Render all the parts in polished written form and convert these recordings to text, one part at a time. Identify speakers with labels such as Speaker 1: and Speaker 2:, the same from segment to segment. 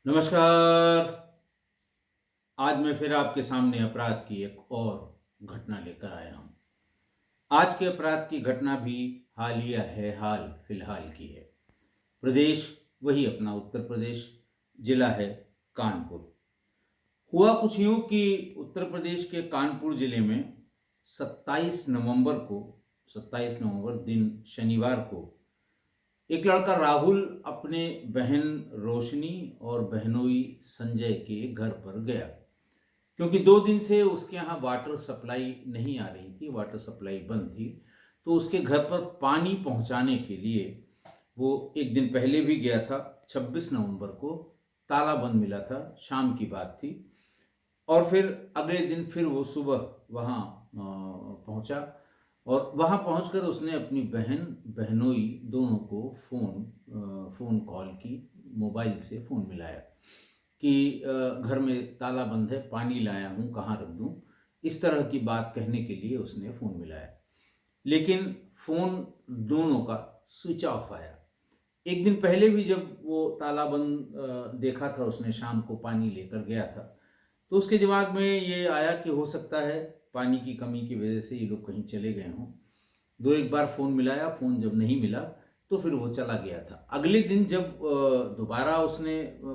Speaker 1: नमस्कार। आज मैं फिर आपके सामने अपराध की एक और घटना लेकर आया हूँ। आज के अपराध की घटना भी हालिया है, हाल फिलहाल की है। प्रदेश वही अपना उत्तर प्रदेश, जिला है कानपुर। हुआ कुछ यूँ कि उत्तर प्रदेश के कानपुर जिले में 27 नवंबर को 27 नवंबर दिन शनिवार को एक लड़का राहुल अपने बहन रोशनी और बहनोई संजय के घर पर गया, क्योंकि 2 दिन से उसके यहाँ वाटर सप्लाई नहीं आ रही थी, वाटर सप्लाई बंद थी। तो उसके घर पर पानी पहुँचाने के लिए वो 1 दिन पहले भी गया था, 26 नवंबर को ताला बंद मिला था, शाम की बात थी। और फिर अगले दिन फिर वो सुबह वहाँ पहुँचा और वहाँ पहुँचकर उसने अपनी बहन, बहनोई दोनों को फ़ोन कॉल की, मोबाइल से फ़ोन मिलाया कि घर में ताला बंद है, पानी लाया हूँ, कहाँ रख दूँ? इस तरह की बात कहने के लिए उसने फ़ोन मिलाया। लेकिन फ़ोन दोनों का स्विच ऑफ आया। 1 दिन पहले भी जब वो ताला बंद देखा था उसने, शाम को पानी लेकर गया था, तो उसके दिमाग में ये आया कि हो सकता है पानी की कमी की वजह से ये लोग कहीं चले गए हों। 2-1 बार फ़ोन मिलाया, फ़ोन जब नहीं मिला, तो फिर वो चला गया था। अगले दिन जब दोबारा उसने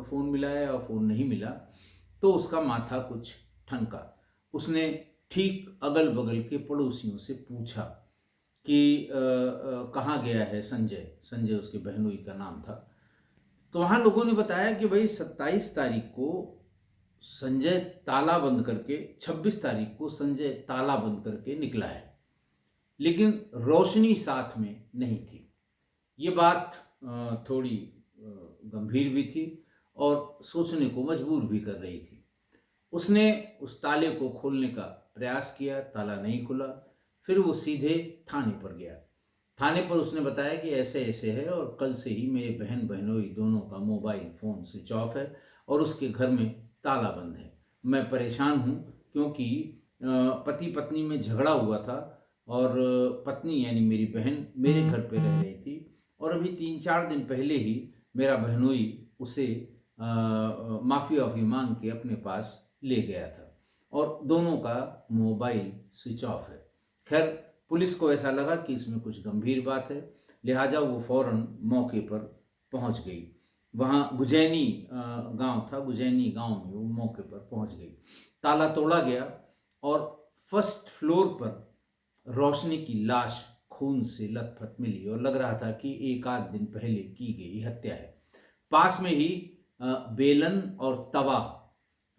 Speaker 1: फ़ोन मिलाया और फ़ोन नहीं मिला, तो उसका माथा कुछ ठनका। उसने ठीक अगल-बगल के पड़ोसियों से पूछा कि कहाँ गया है संजय? संजय उसके बहनोई का नाम था। तो वहाँ लोगों ने बताया कि भई 27 तारीख को संजय ताला बंद करके 26 तारीख को संजय ताला बंद करके निकला है, लेकिन रोशनी साथ में नहीं थी। ये बात थोड़ी गंभीर भी थी और सोचने को मजबूर भी कर रही थी। उसने उस ताले को खोलने का प्रयास किया, ताला नहीं खुला। फिर वो सीधे थाने पर गया। थाने पर उसने बताया कि ऐसे-ऐसे है और कल से ही मेरे बहन-बहनोई दोनों का मोबाइल फ़ोन स्विच ऑफ है और उसके घर में ताला बंद है। मैं परेशान हूँ क्योंकि पति-पत्नी में झगड़ा हुआ था और पत्नी यानी मेरी बहन मेरे घर पे रह रही थी और अभी 3-4 दिन पहले ही मेरा बहनोई उसे माफ़ी-वाफ़ी माँग के अपने पास ले गया था और दोनों का मोबाइल स्विच ऑफ है। ख़ैर, पुलिस को ऐसा लगा कि इसमें कुछ गंभीर बात है, लिहाजा वो फ़ौरन मौके पर पहुँच गई। वहाँ गुजैनी गाँव था, गुजैनी गाँव में वो मौके पर पहुँच गई। ताला तोड़ा गया और फर्स्ट फ्लोर पर रोशनी की लाश खून से लथपथ मिली और लग रहा था कि 1 आध दिन पहले की गई हत्या है। पास में ही बेलन और तवा,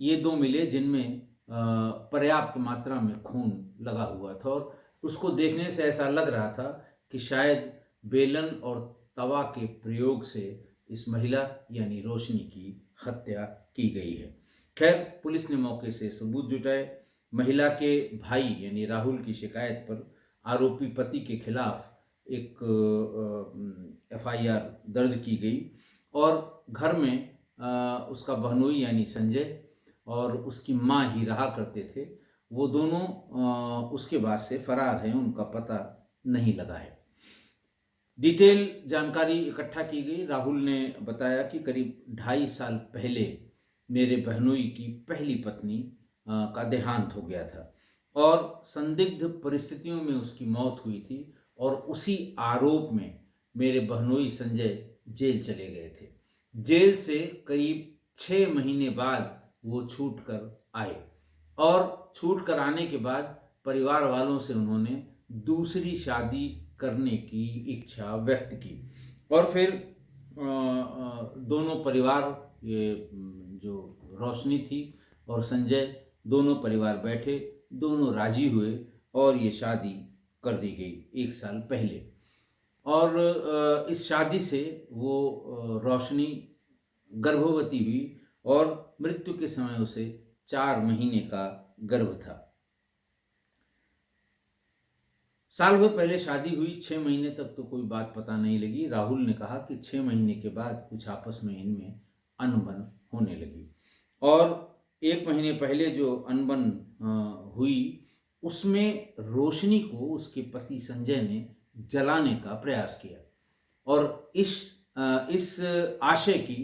Speaker 1: ये 2 मिले जिनमें पर्याप्त मात्रा में खून लगा हुआ था और उसको देखने से ऐसा लग रहा था कि शायद बेलन और तवा के प्रयोग से इस महिला यानी रोशनी की हत्या की गई है। खैर, पुलिस ने मौके से सबूत जुटाए। महिला के भाई यानी राहुल की शिकायत पर आरोपी पति के खिलाफ एक एफआईआर दर्ज की गई और घर में उसका बहनोई यानी संजय और उसकी माँ ही रहा करते थे। वो दोनों उसके बाद से फरार हैं, उनका पता नहीं लगा है। डिटेल जानकारी इकट्ठा की गई। राहुल ने बताया कि करीब 2.5 साल पहले मेरे बहनोई की पहली पत्नी का देहांत हो गया था और संदिग्ध परिस्थितियों में उसकी मौत हुई थी और उसी आरोप में मेरे बहनोई संजय जेल चले गए थे। जेल से करीब 6 महीने बाद वो छूट कर आए और छूट कर आने के बाद परिवार वालों से उन्होंने दूसरी शादी करने की इच्छा व्यक्त की और फिर दोनों परिवार, ये जो रोशनी थी और संजय, दोनों परिवार बैठे, दोनों राजी हुए और ये शादी कर दी गई 1 साल पहले। और इस शादी से वो रोशनी गर्भवती हुई और मृत्यु के समय उसे 4 महीने का गर्भ था। साल भर पहले शादी हुई, 6 महीने तक तो कोई बात पता नहीं लगी। राहुल ने कहा कि 6 महीने के बाद कुछ आपस में इनमें अनबन होने लगी और 1 महीने पहले जो अनबन हुई, उसमें रोशनी को उसके पति संजय ने जलाने का प्रयास किया और इस आशय की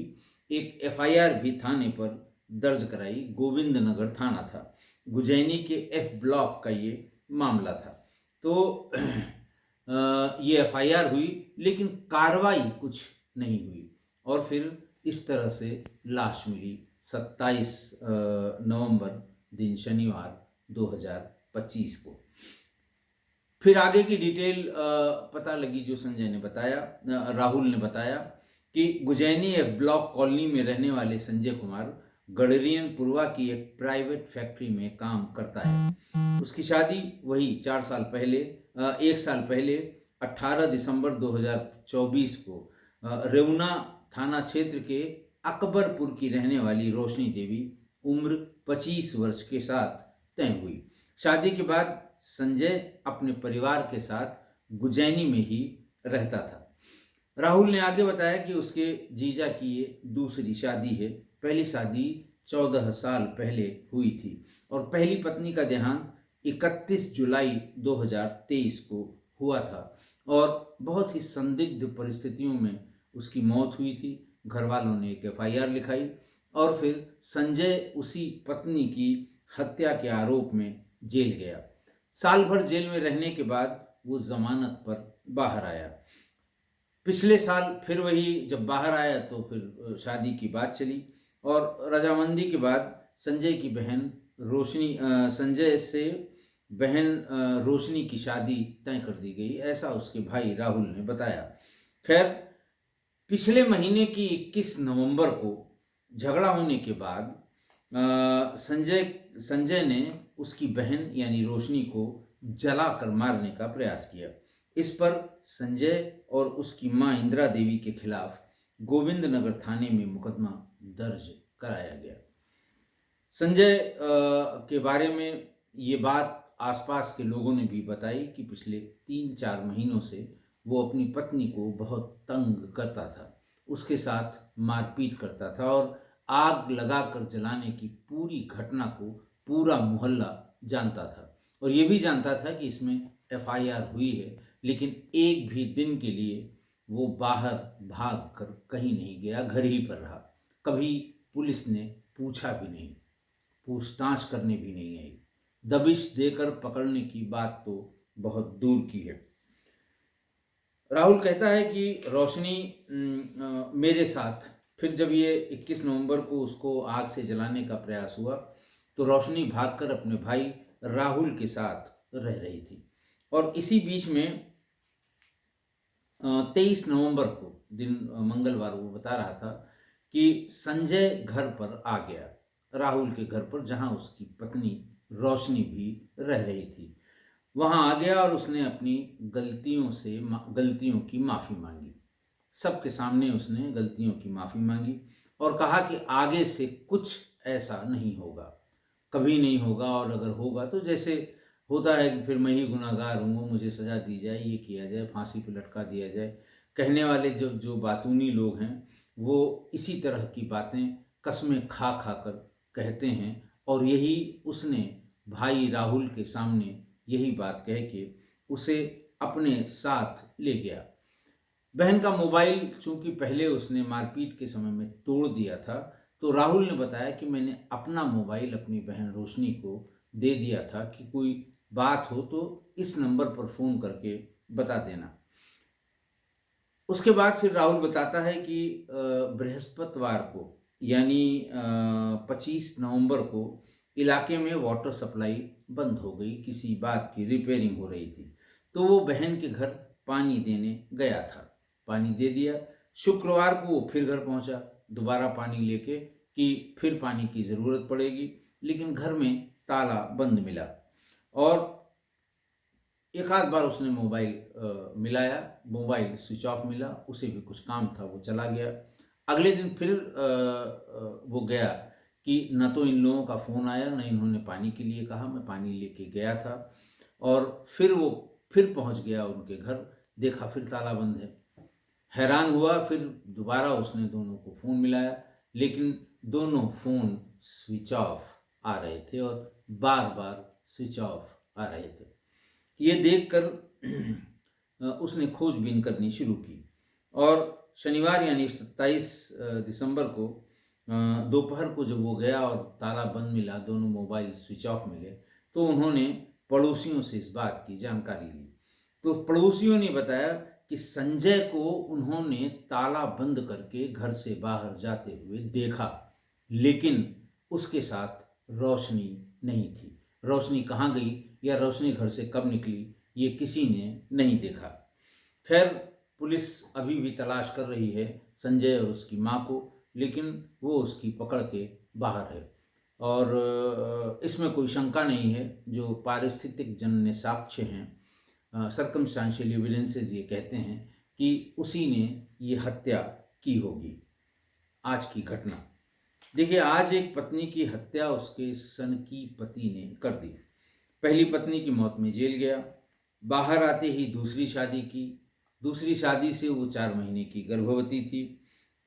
Speaker 1: एक एफआईआर भी थाने पर दर्ज कराई। गोविंद नगर थाना था, गुजैनी के एफ ब्लॉक का ये मामला था। तो ये एफआईआर हुई, लेकिन कार्रवाई कुछ नहीं हुई और फिर इस तरह से लाश मिली 27 नवंबर दिन शनिवार 2025 को। फिर आगे की डिटेल पता लगी, जो संजय ने बताया, राहुल ने बताया कि गुजैनी एफ ब्लॉक कॉलोनी में रहने वाले संजय कुमार गडरियन पूर्वा की एक प्राइवेट फैक्ट्री में काम करता है। उसकी शादी वही 1 साल पहले 18 दिसंबर 2024 को रेउना थाना क्षेत्र के अकबरपुर की रहने वाली रोशनी देवी उम्र 25 वर्ष के साथ तय हुई। शादी के बाद संजय अपने परिवार के साथ गुजैनी में ही रहता था। राहुल ने आगे बताया कि उसके जीजा की ये दूसरी शादी है। पहली शादी 14 साल पहले हुई थी और पहली पत्नी का देहांत 31 जुलाई 2023 को हुआ था और बहुत ही संदिग्ध परिस्थितियों में उसकी मौत हुई थी। घर वालों ने एक एफआईआर लिखाई और फिर संजय उसी पत्नी की हत्या के आरोप में जेल गया। साल भर जेल में रहने के बाद वो जमानत पर बाहर आया। पिछले साल फिर वही जब बाहर आया तो फिर शादी की बात चली और रजामंदी के बाद संजय की बहन रोशनी संजय से बहन रोशनी की शादी तय कर दी गई, ऐसा उसके भाई राहुल ने बताया। खैर, पिछले महीने की 21 नवंबर को झगड़ा होने के बाद संजय ने उसकी बहन यानी रोशनी को जलाकर मारने का प्रयास किया। इस पर संजय और उसकी मां इंदिरा देवी के खिलाफ गोविंद नगर थाने में मुकदमा दर्ज कराया गया। संजय के बारे में ये बात आसपास के लोगों ने भी बताई कि पिछले 3-4 महीनों से वो अपनी पत्नी को बहुत तंग करता था, उसके साथ मारपीट करता था और आग लगाकर जलाने की पूरी घटना को पूरा मोहल्ला जानता था और ये भी जानता था कि इसमें एफआईआर हुई है, लेकिन एक भी दिन के लिए वो बाहर भाग कर कहीं नहीं गया, घर ही पर रहा। कभी पुलिस ने पूछा भी नहीं, पूछताछ करने भी नहीं आई। दबिश देकर पकड़ने की बात तो बहुत दूर की है। राहुल कहता है कि रोशनी मेरे साथ, फिर जब ये 21 नवंबर को उसको आग से जलाने का प्रयास हुआ तो रोशनी भागकर अपने भाई राहुल के साथ रह रही थी और इसी बीच में 23 नवंबर को दिन मंगलवार वो बता रहा था कि संजय घर पर आ गया, राहुल के घर पर, जहां उसकी पत्नी रोशनी भी रह रही थी। वहां आ गया और उसने अपनी गलतियों की माफ़ी मांगी। सबके सामने उसने गलतियों की माफ़ी मांगी और कहा कि आगे से कुछ ऐसा नहीं होगा, कभी नहीं होगा, और अगर होगा तो जैसे होता है कि फिर मैं ही गुनहगार हूँ, मुझे सज़ा दी जाए, ये किया जाए, फांसी पे लटका दिया जाए। कहने वाले जो बातूनी लोग हैं वो इसी तरह की बातें कस्में खा खा कर कहते हैं और यही उसने भाई राहुल के सामने यही बात कह के उसे अपने साथ ले गया। बहन का मोबाइल चूंकि पहले उसने मारपीट के समय में तोड़ दिया था, तो राहुल ने बताया कि मैंने अपना मोबाइल अपनी बहन रोशनी को दे दिया था कि कोई बात हो तो इस नंबर पर फ़ोन करके बता देना। उसके बाद फिर राहुल बताता है कि बृहस्पतिवार को यानी 25 नवंबर को इलाके में वाटर सप्लाई बंद हो गई, किसी बात की रिपेयरिंग हो रही थी, तो वो बहन के घर पानी देने गया था, पानी दे दिया। शुक्रवार को वो फिर घर पहुंचा दोबारा पानी लेके कि फिर पानी की ज़रूरत पड़ेगी, लेकिन घर में ताला बंद मिला और एक आध बार उसने मोबाइल मिलाया, मोबाइल स्विच ऑफ मिला, उसे भी कुछ काम था, वो चला गया। अगले दिन फिर वो गया कि न तो इन लोगों का फ़ोन आया, न इन्होंने पानी के लिए कहा। मैं पानी लेके गया था और फिर वो फिर पहुंच गया उनके घर, देखा फिर ताला बंद है। हैरान हुआ, फिर दोबारा उसने दोनों को फ़ोन मिलाया, लेकिन दोनों फ़ोन स्विच ऑफ आ रहे थे और बार बार स्विच ऑफ आ रहे थे। ये देखकर उसने खोजबीन करनी शुरू की और शनिवार यानी 27 दिसंबर को दोपहर को जब वो गया और ताला बंद मिला, दोनों मोबाइल स्विच ऑफ मिले, तो उन्होंने पड़ोसियों से इस बात की जानकारी ली। तो पड़ोसियों ने बताया कि संजय को उन्होंने ताला बंद करके घर से बाहर जाते हुए देखा, लेकिन उसके साथ रोशनी नहीं थी। रोशनी कहाँ गई या रोशनी घर से कब निकली, ये किसी ने नहीं देखा। खैर, पुलिस अभी भी तलाश कर रही है संजय और उसकी माँ को, लेकिन वो उसकी पकड़ के बाहर है। और इसमें कोई शंका नहीं है, जो पारिस्थितिक जन्य साक्ष्य हैं, सर्कमस्टांशियल एविडेंसेस ये कहते हैं कि उसी ने ये हत्या की होगी। आज की घटना देखिए, आज एक पत्नी की हत्या उसके सनकी पति ने कर दी। पहली पत्नी की मौत में जेल गया, बाहर आते ही दूसरी शादी की। दूसरी शादी से वो 4 महीने की गर्भवती थी।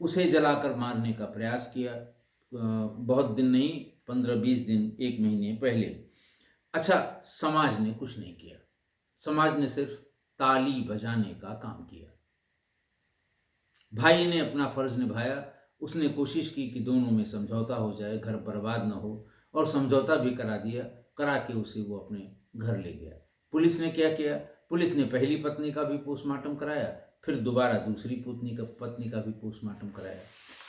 Speaker 1: उसे जलाकर मारने का प्रयास किया, बहुत दिन नहीं, 15-20 दिन, 1 महीने पहले। अच्छा, समाज ने कुछ नहीं किया। समाज ने सिर्फ ताली बजाने का काम किया। भाई ने अपना फर्ज निभाया। उसने कोशिश की कि दोनों में समझौता हो जाए, घर बर्बाद न हो, और समझौता भी करा दिया। करा के उसे वो अपने घर ले गया। पुलिस ने क्या किया? पुलिस ने पहली पत्नी का भी पोस्टमार्टम कराया, फिर दोबारा दूसरी पत्नी का भी पोस्टमार्टम कराया।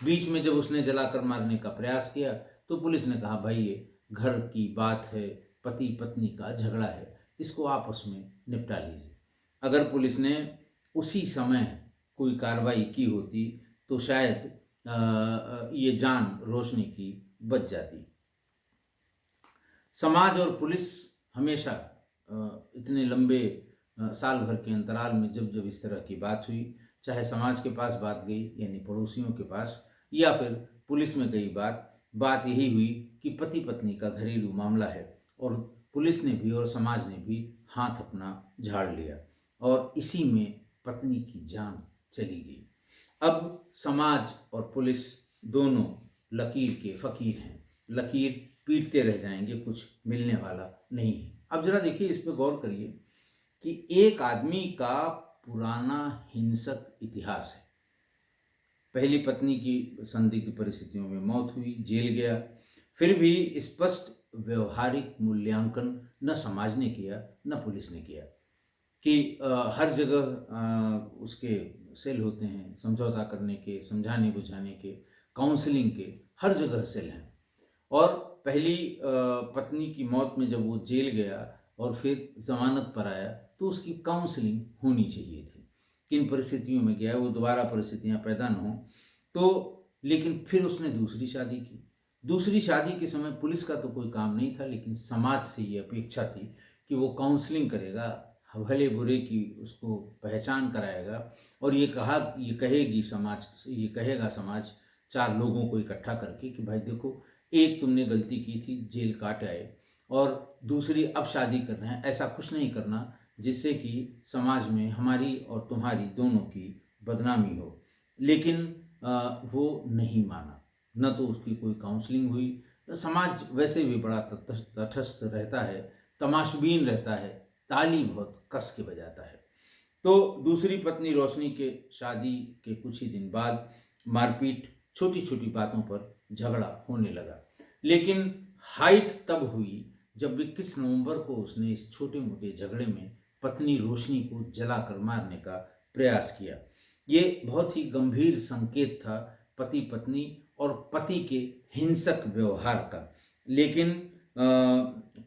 Speaker 1: बीच में जब उसने जलाकर मारने का प्रयास किया तो पुलिस ने कहा, भाई ये घर की बात है, पति पत्नी का झगड़ा है, इसको आपस में निपटा लीजिए। अगर पुलिस ने उसी समय कोई कार्रवाई की होती तो शायद ये जान रोशनी की बच जाती। समाज और पुलिस हमेशा इतने लंबे साल भर के अंतराल में जब जब इस तरह की बात हुई, चाहे समाज के पास बात गई यानी पड़ोसियों के पास, या फिर पुलिस में गई बात यही हुई कि पति पत्नी का घरेलू मामला है, और पुलिस ने भी और समाज ने भी हाथ अपना झाड़ लिया, और इसी में पत्नी की जान चली गई। अब समाज और पुलिस दोनों लकीर के फकीर हैं, लकीर पीटते रह जाएंगे, कुछ मिलने वाला नहीं है। अब जरा देखिए, इस पर गौर करिए कि एक आदमी का पुराना हिंसक इतिहास है। पहली पत्नी की संदिग्ध परिस्थितियों में मौत हुई, जेल गया, फिर भी स्पष्ट व्यवहारिक मूल्यांकन न समाज ने किया न पुलिस ने किया कि हर जगह उसके सेल होते हैं, समझौता करने के, समझाने बुझाने के, काउंसलिंग के, हर जगह सेल हैं। और पहली पत्नी की मौत में जब वो जेल गया और फिर जमानत पर आया तो उसकी काउंसलिंग होनी चाहिए थी, किन परिस्थितियों में गया, वो दोबारा परिस्थितियां पैदा न हो तो। लेकिन फिर उसने दूसरी शादी की। दूसरी शादी के समय पुलिस का तो कोई काम नहीं था, लेकिन समाज से ये अपेक्षा थी कि वो काउंसलिंग करेगा, भले बुरे की उसको पहचान कराएगा, और ये कहेगा समाज 4 लोगों को इकट्ठा करके कि भाई देखो, एक तुमने गलती की थी, जेल काट आए, और दूसरी अब शादी कर रहे हैं। ऐसा कुछ नहीं करना जिससे कि समाज में हमारी और तुम्हारी दोनों की बदनामी हो। लेकिन वो नहीं माना, न तो उसकी कोई काउंसलिंग हुई। समाज वैसे भी बड़ा तटस्थ रहता है, तमाशबीन रहता है, ताली बहुत कस के बजाता है। तो दूसरी पत्नी रोशनी के शादी के कुछ ही दिन बाद मारपीट, छोटी छोटी बातों पर झगड़ा होने लगा। लेकिन हाइट तब हुई जब 21 नवंबर को उसने इस छोटे मोटे झगड़े में पत्नी रोशनी को जलाकर मारने का प्रयास किया। ये बहुत ही गंभीर संकेत था पति पत्नी और पति के हिंसक व्यवहार का। लेकिन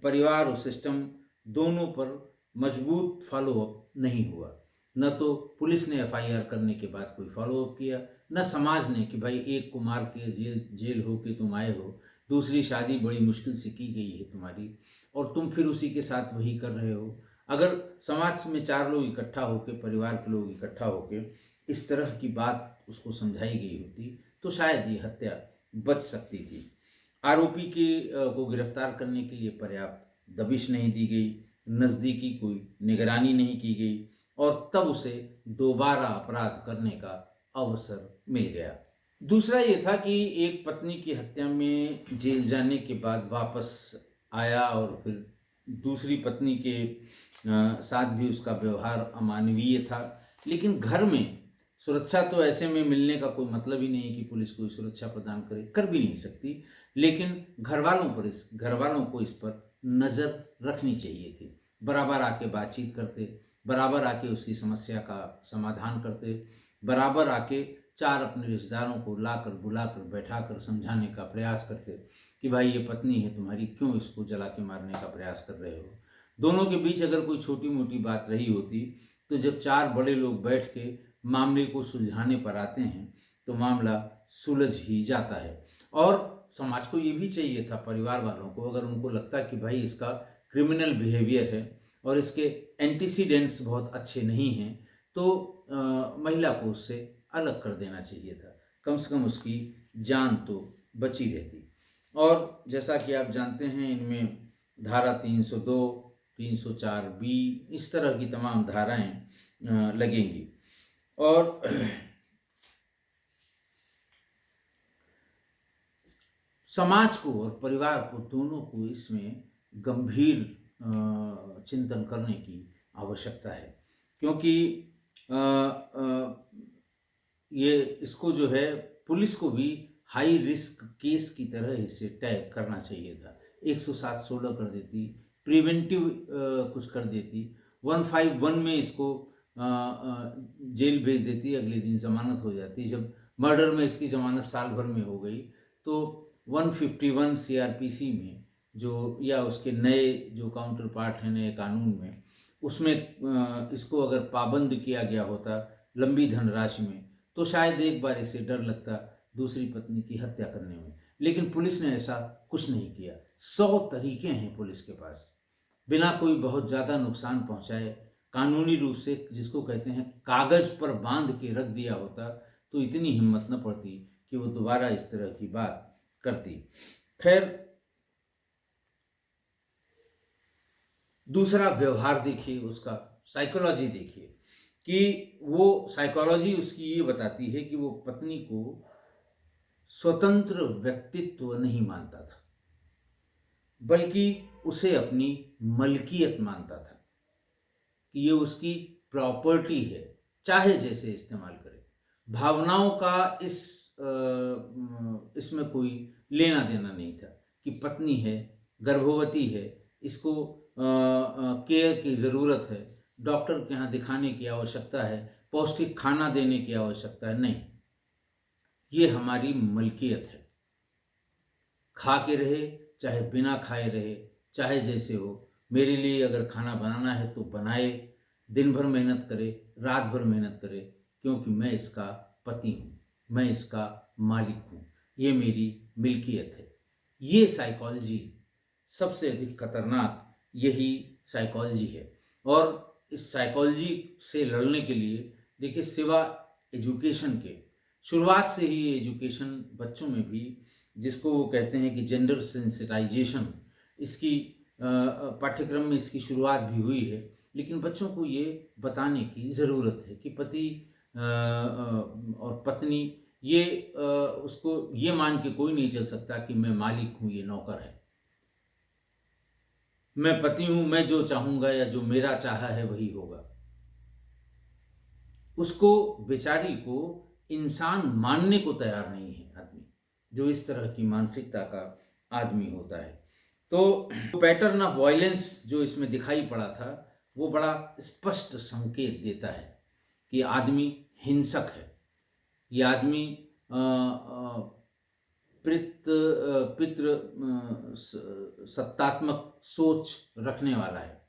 Speaker 1: परिवार और सिस्टम दोनों पर मजबूत फॉलोअप नहीं हुआ। न तो पुलिस ने एफआईआर करने के बाद कोई फॉलोअप किया, न समाज ने कि भाई एक को मार के जेल हो के तुम आए हो, दूसरी शादी बड़ी मुश्किल से की गई है तुम्हारी, और तुम फिर उसी के साथ वही कर रहे हो। अगर समाज में 4 लोग इकट्ठा होके, परिवार के लोग इकट्ठा होके इस तरह की बात उसको समझाई गई होती तो शायद ये हत्या बच सकती थी। आरोपी को गिरफ्तार करने के लिए पर्याप्त दबिश नहीं दी गई, नज़दीकी कोई निगरानी नहीं की गई, और तब उसे दोबारा अपराध करने का अवसर मिल गया। दूसरा ये था कि एक पत्नी की हत्या में जेल जाने के बाद वापस आया, और फिर दूसरी पत्नी के साथ भी उसका व्यवहार अमानवीय था। लेकिन घर में सुरक्षा तो ऐसे में मिलने का कोई मतलब ही नहीं है कि पुलिस कोई सुरक्षा प्रदान करे, कर भी नहीं सकती। लेकिन घर वालों को इस पर नज़र रखनी चाहिए थी। बराबर आके बातचीत करते, बराबर आके उसकी समस्या का समाधान करते, बराबर आके 4 अपने रिश्तेदारों को लाकर बुलाकर बैठाकर समझाने का प्रयास करते कि भाई ये पत्नी है तुम्हारी, क्यों इसको जला के मारने का प्रयास कर रहे हो। दोनों के बीच अगर कोई छोटी मोटी बात रही होती तो जब 4 बड़े लोग बैठ के मामले को सुलझाने पर आते हैं तो मामला सुलझ ही जाता है। और समाज को ये भी चाहिए था, परिवार वालों को, अगर उनको लगता कि भाई इसका क्रिमिनल बिहेवियर है और इसके एंटीसीडेंट्स बहुत अच्छे नहीं हैं, तो महिला को उससे अलग कर देना चाहिए था। कम से कम उसकी जान तो बची रहती। और जैसा कि आप जानते हैं, इनमें धारा 302, 304 बी, इस तरह की तमाम धाराएं लगेंगी। और समाज को और परिवार को, दोनों को इसमें गंभीर चिंतन करने की आवश्यकता है, क्योंकि ये इसको जो है पुलिस को भी हाई रिस्क केस की तरह इसे टैग करना चाहिए था। 107/16 कर देती, प्रिवेंटिव कुछ कर देती, 151 में इसको जेल भेज देती, अगले दिन जमानत हो जाती। जब मर्डर में इसकी जमानत साल भर में हो गई तो 151 सीआरपीसी में जो, या उसके नए जो काउंटर पार्ट है नए कानून में, उसमें इसको अगर पाबंद किया गया होता लंबी धनराशि में, तो शायद एक बार इसे डर लगता दूसरी पत्नी की हत्या करने में। लेकिन पुलिस ने ऐसा कुछ नहीं किया। 100 तरीके हैं पुलिस के पास, बिना कोई बहुत ज़्यादा नुकसान पहुंचाए, कानूनी रूप से, जिसको कहते हैं कागज पर बांध के रख दिया होता, तो इतनी हिम्मत न पड़ती कि वो दोबारा इस तरह की बात करती। खैर, दूसरा व्यवहार देखिए, उसका साइकोलॉजी देखिए, कि वो साइकोलॉजी उसकी ये बताती है कि वो पत्नी को स्वतंत्र व्यक्तित्व नहीं मानता था, बल्कि उसे अपनी मलकियत मानता था, कि ये उसकी प्रॉपर्टी है, चाहे जैसे इस्तेमाल करे। भावनाओं का इसमें कोई लेना देना नहीं था कि पत्नी है, गर्भवती है, इसको केयर की ज़रूरत है, डॉक्टर के यहाँ दिखाने की आवश्यकता है, पौष्टिक खाना देने की आवश्यकता है। नहीं, ये हमारी मलकियत है। खा के रहे, चाहे बिना खाए रहे, चाहे जैसे हो, मेरे लिए अगर खाना बनाना है तो बनाए, दिन भर मेहनत करे, रात भर मेहनत करे, क्योंकि मैं इसका पति हूँ, मैं इसका मालिक हूँ, ये मेरी मिल्कियत है। ये साइकोलॉजी सबसे अधिक खतरनाक यही साइकोलॉजी है। और इस साइकोलॉजी से लड़ने के लिए देखिए, सिवा एजुकेशन के, शुरुआत से ही एजुकेशन बच्चों में भी, जिसको वो कहते हैं कि जेंडर सेंसिटाइजेशन, इसकी पाठ्यक्रम में इसकी शुरुआत भी हुई है। लेकिन बच्चों को ये बताने की ज़रूरत है कि पति और पत्नी, ये उसको ये मान के कोई नहीं चल सकता कि मैं मालिक हूँ, ये नौकर है। मैं पति हूँ, मैं जो चाहूँगा या जो मेरा चाहा है वही होगा। उसको, बेचारी को इंसान मानने को तैयार नहीं है आदमी, जो इस तरह की मानसिकता का आदमी होता है। तो पैटर्न ऑफ वायलेंस जो इसमें दिखाई पड़ा था, वो बड़ा स्पष्ट संकेत देता है कि आदमी हिंसक है, ये आदमी पितृ सत्तात्मक सोच रखने वाला है।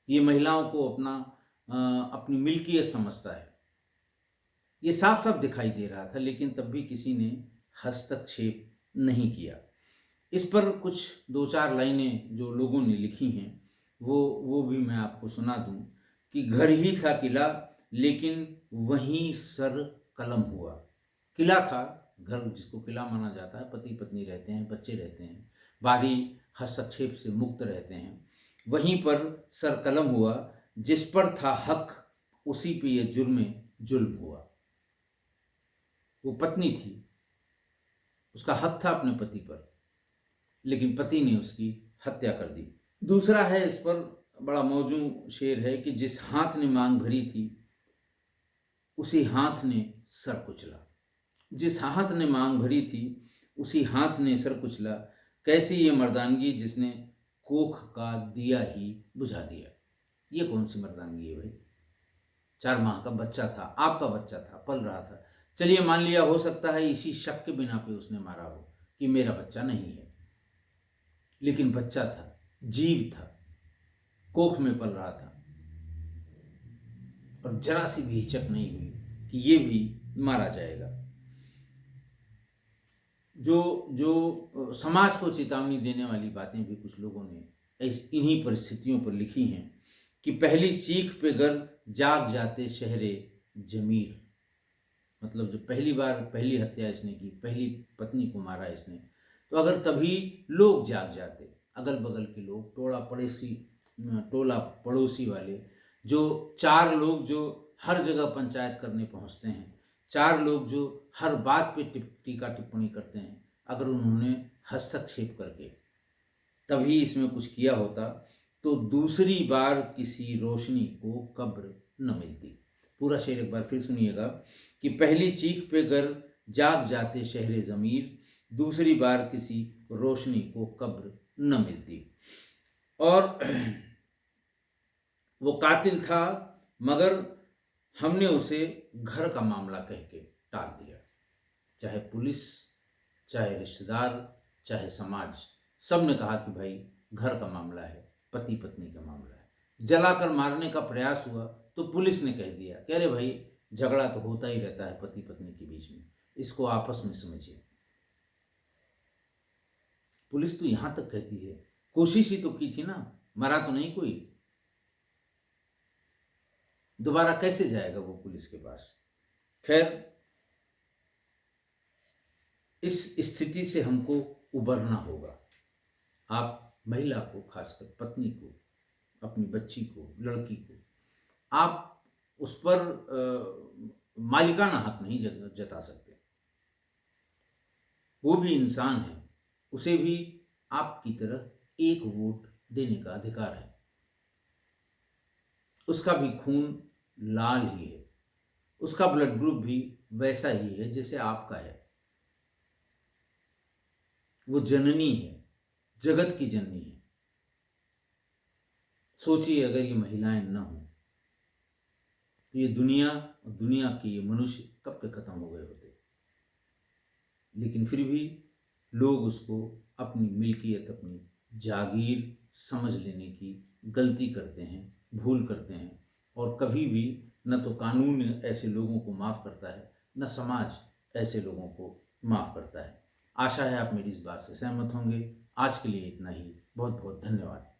Speaker 1: ये महिलाओं को अपनी मिल्कियत समझता है। ये साफ साफ दिखाई दे रहा था, लेकिन तब भी किसी ने हस्तक्षेप नहीं किया। इस पर कुछ 2-4 लाइनें जो लोगों ने लिखी हैं, वो भी मैं आपको सुना दूं कि घर ही था किला, लेकिन वहीं सर कलम हुआ। किला था, घर जिसको किला माना जाता है, पति पत्नी रहते हैं, बच्चे रहते हैं, बाहरी हस्तक्षेप से मुक्त रहते हैं, वहीं पर सर कलम हुआ। जिस पर था हक, उसी पे ये जुल्म हुआ। वो पत्नी थी, उसका हक था अपने पति पर, लेकिन पति ने उसकी हत्या कर दी। दूसरा है, इस पर बड़ा मौजू शेर है कि जिस हाथ ने मांग भरी थी, उसी हाथ ने सर कुचला। जिस हाथ ने मांग भरी थी, उसी हाथ ने सर कुचला। कैसी ये मर्दानगी जिसने कोख का दिया ही बुझा दिया। ये कौन सी मर्दानगी है भाई? 4 माह का बच्चा था, आपका बच्चा था, पल रहा था। चलिए मान लिया, हो सकता है इसी शक के बिना पे उसने मारा हो कि मेरा बच्चा नहीं है, लेकिन बच्चा था, जीव था, कोख में पल रहा था, और जरा सी भी हिचक नहीं हुई कि ये भी मारा जाएगा। जो जो समाज को चेतावनी देने वाली बातें भी कुछ लोगों ने इन्हीं परिस्थितियों पर लिखी हैं कि पहली चीख पे गर जाग जाते शहरे जमीर। मतलब जो पहली बार पहली हत्या इसने की, पहली पत्नी को मारा इसने, तो अगर तभी लोग जाग जाते, अगल बगल के लोग, टोला पड़ोसी वाले, जो 4 लोग जो हर जगह पंचायत करने पहुंचते हैं, 4 लोग जो हर बात पे टीका टिप्पणी करते हैं, अगर उन्होंने हस्तक्षेप करके तभी इसमें कुछ किया होता तो दूसरी बार किसी रोशनी को कब्र न मिलती। पूरा शेर एक बार फिर सुनिएगा कि पहली चीख पे गर जाग जाते शहरे ज़मीर, दूसरी बार किसी रोशनी को कब्र न मिलती। और वो कातिल था, मगर हमने उसे घर का मामला कह के टाल दिया। चाहे पुलिस, चाहे रिश्तेदार, चाहे समाज, सब ने कहा कि भाई घर का मामला है, पति पत्नी का मामला है। जलाकर मारने का प्रयास हुआ तो पुलिस ने कह दिया कि अरे भाई झगड़ा तो होता ही रहता है पति पत्नी के बीच में, इसको आपस में समझिए। पुलिस तो यहां तक कहती है, कोशिश ही तो की थी ना, मरा तो नहीं कोई, दोबारा कैसे जाएगा वो पुलिस के पास। खैर, इस स्थिति से हमको उबरना होगा। आप महिला को, खासकर पत्नी को, अपनी बच्ची को, लड़की को, आप उस पर मालिकाना हक नहीं जता सकते। वो भी इंसान है, उसे भी आपकी तरह एक वोट देने का अधिकार है। उसका भी खून लाल ही है, उसका ब्लड ग्रुप भी वैसा ही है जैसे आपका है। वो जननी है, जगत की जननी है। सोचिए अगर ये महिलाएं न हो तो ये दुनिया और दुनिया के ये मनुष्य कब के खत्म हो गए होते। लेकिन फिर भी लोग उसको अपनी मिल्कियत, अपनी जागीर समझ लेने की गलती करते हैं, भूल करते हैं। और कभी भी न तो कानून ऐसे लोगों को माफ़ करता है, न समाज ऐसे लोगों को माफ़ करता है। आशा है आप मेरी इस बात से सहमत होंगे। आज के लिए इतना ही। बहुत बहुत धन्यवाद।